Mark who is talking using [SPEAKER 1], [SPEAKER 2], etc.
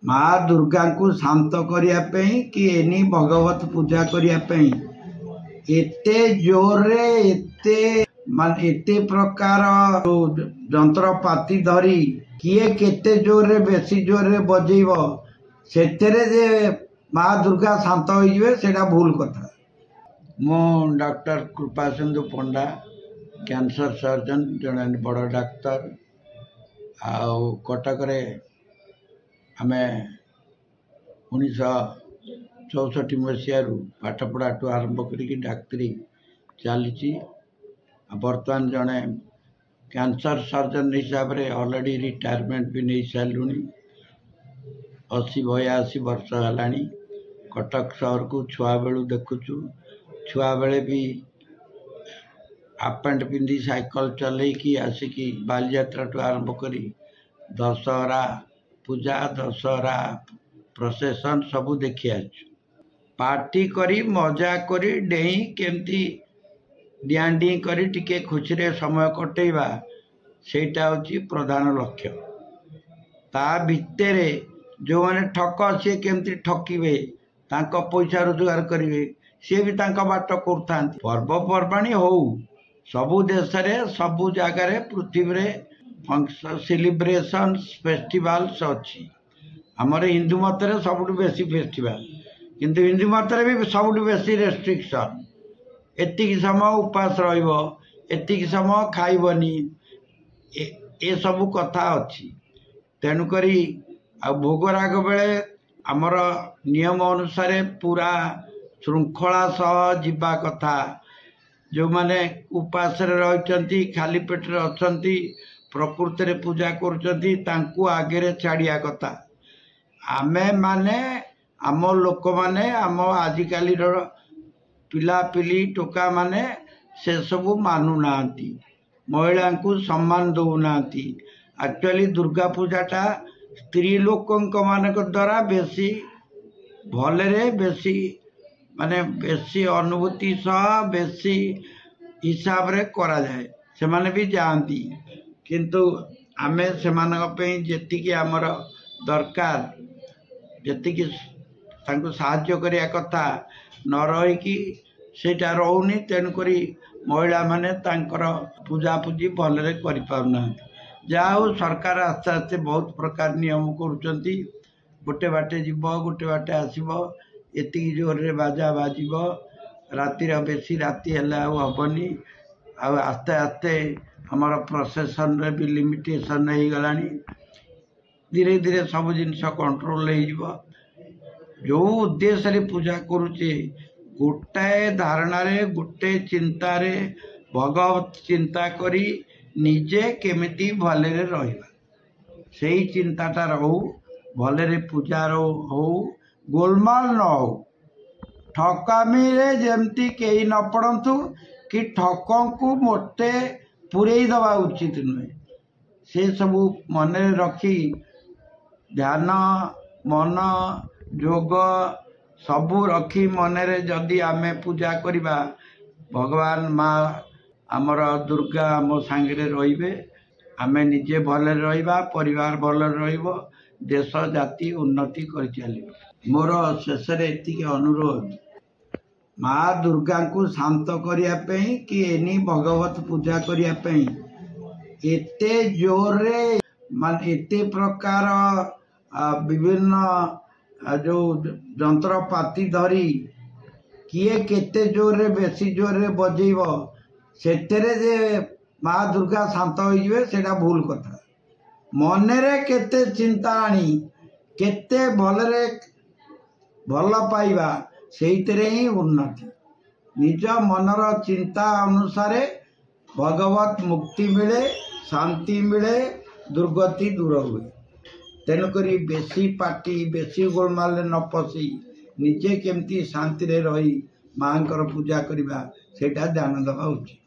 [SPEAKER 1] माँ दुर्गा को शांत करने कि एनी भगवत पूजा करने एते जोरे एते प्रकार जंत्रपाती धरी किए केते जोरे बेसी जोरे बजेब से माँ दुर्गा शांत हो भूल कथा। मो डॉक्टर कृपा सिंधु पंडा कैंसर सर्जन जड़े बड़ डाक्तर कटक आमे 1964 मसीह पाठपढ़ा आरंभ करी डाक्तरी चली बर्तमान जड़े कैंसर सर्जन हिसाब से ऑलरेडी रिटायरमेंट भी नहीं सारूँ 80-82 वर्ष है कटक सहर को छुआ बेलू देखुचु छुआ बेले भी हाफ पैंट पिंधि साइकिल चलैकी आसिकी बालीयात्रा टू आरंभ करी दशहरा पूजा दशहरा प्रोसेसन सबू देखी पार्टी करी मजा करी डेई केमती डिआडी करी टिके खुशी रे समय कटेवा सेटा होची प्रधान लक्ष्य। ता भितरे जो माने ठक सी केमती ठकिबे तांको पैसा रोजगार करिवे सी भी तांको बाट करथांती। पर्वपर्वाणी हो सबु देश रे सबु जगह रे पृथ्वी रे फंक्शन सेलिब्रेशन फेस्टिवल्स अच्छी आमर हिंदू मत सब बेसी फेस्टिवल किंतु हिंदू मत भी सब बेसी रेस्ट्रिक्शन एति समय उपास रही समय खाइबनी ए सबू कथा अच्छी तेणुक भोगराग बेले आमर नियम अनुसार पूरा श्रृंखला सह जीवा कथा जो माने उपास रही खाली पेट अच्छा प्रकृति रे पूजा करुँच आगे छाड़िया कथा आमे माने आम लोक माने आम आजिकाली पिला पिली टोका माने से सबू मानु ना महिला को सम्मान दौना एक्चुअली दुर्गा पूजाटा स्त्री लोक मानक द्वारा बेसी भलरे बेसी माने बेसी अनुभूति सह बेसी हिसाब रे करा जाए से माने भी जानती किंतु आमे से जी आमर दरकार जी साहाय्य करिया कथा न रहीकि सेटा रोनी तेणुक महिला माने तांकर पूजा पूजी भलरे करि पाउना जाओ सरकार आस्ते आस्ते बहुत प्रकार नियम करुँच गोटे बाटे जीव गोटे बाटे आसब एति जोर रे बाजा बाजिब रातिर बेसी राति हेबनी आस्ते आस्ते आमर प्रोसेसन रे भी लिमिटेशन हो गलानी धीरे धीरे सब जिनस कंट्रोल हो जो उद्देश्य रे पूजा करुचे गोटाए धारणा रे गोटे चिंता रे भगवत चिंता करी निजे केमिति भले रे रहिबा सेही चिंताटा रहू भले रे पूजा रो हो गोलमाल न हो ठकामी रे जेमती कहीं न पड़तु कि ठकों को मोटे पूरे दवा उचित नुहे से सबू मन रखी ध्यान मन जोग सबू रखी मनरे जदि आमे पूजा करिबा भगवान माँ आमर दुर्गा आम सांगे रे आमे निजे भले रहिबा परिवार भले रहिबो देश जाति उन्नति कर चलिबो। मोर शेष एति अनुरोध माँ दुर्गा को शांत करने कि एनी भगवत पूजा करने एते जोरे मान एते प्रकार विभिन्न जो जंत्रपाती धरी किए केते जोरे बेसी जोरे बजेब से माँ दुर्गा शांत हो भूल कथा। मनरे केते चिंता आनी केते भलरे भल पाइबा सेइतरे ही उन्नति निज मनर चिंता अनुसार भगवत मुक्ति मिले शांति मिले दुर्गति दूर हुए। तेणुक बेसी पार्टी बेसी गोलमाल न पशि निजे केमती शांति रे रही माँ पूजा करवा सेटा ध्यान दवा उचित।